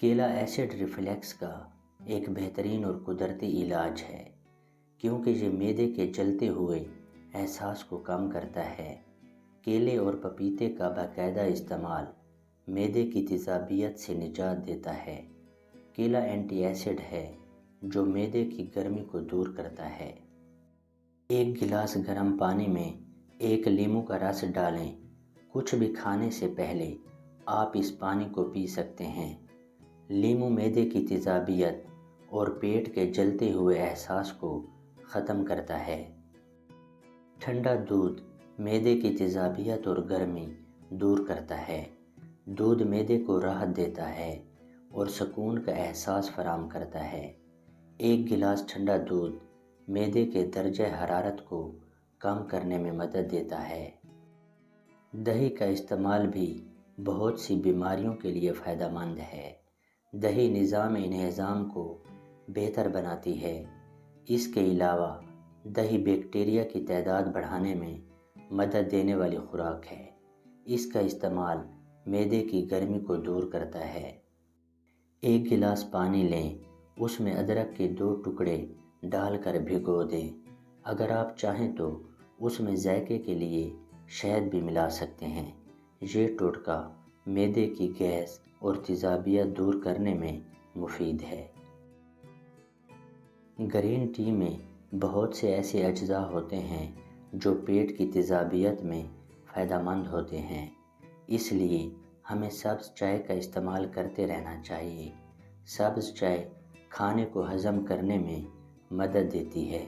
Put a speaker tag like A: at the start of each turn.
A: کیلا acid reflex کا ایک بہترین اور قدرتی علاج ہے کیونکہ یہ معدے کے جلتے ہوئے احساس کو کم کرتا ہے۔ کیلے اور پپیتے کا باقاعدہ استعمال معدے کی تیزابیت سے نجات دیتا ہے۔ کیلا اینٹی ایسڈ ہے جو معدے کی گرمی کو دور کرتا ہے۔ ایک گلاس گرم پانی میں ایک لیموں کا رس ڈالیں۔ کچھ بھی کھانے سے پہلے آپ اس پانی کو پی سکتے ہیں۔ لیموں معدے کی تیزابیت اور پیٹ کے جلتے ہوئے احساس کو ختم کرتا ہے۔ ٹھنڈا دودھ معدے کی تیزابیت اور گرمی دور کرتا ہے۔ دودھ معدے کو راحت دیتا ہے اور سکون کا احساس فراہم کرتا ہے۔ ایک گلاس ٹھنڈا دودھ معدے کے درجہ حرارت کو کم کرنے میں مدد دیتا ہے۔ دہی کا استعمال بھی بہت سی بیماریوں کے لیے فائدہ مند ہے۔ دہی نظام انہضام کو بہتر بناتی ہے۔ اس کے علاوہ دہی بیکٹیریا کی تعداد بڑھانے میں مدد دینے والی خوراک ہے۔ اس کا استعمال معدے کی گرمی کو دور کرتا ہے۔ ایک گلاس پانی لیں، اس میں ادرک کے 2 ٹکڑے ڈال کر بھگو دیں۔ اگر آپ چاہیں تو اس میں ذائقے کے لیے شہد بھی ملا سکتے ہیں۔ یہ ٹوٹکا معدے کی گیس اور تیزابیت دور کرنے میں مفید ہے۔ گرین ٹی میں بہت سے ایسے اجزاء ہوتے ہیں جو پیٹ کی تیزابیت میں فائدہ مند ہوتے ہیں۔ اس لیے ہمیں سبز چائے کا استعمال کرتے رہنا چاہیے۔ سبز چائے کھانے کو ہضم کرنے میں مدد دیتی ہے۔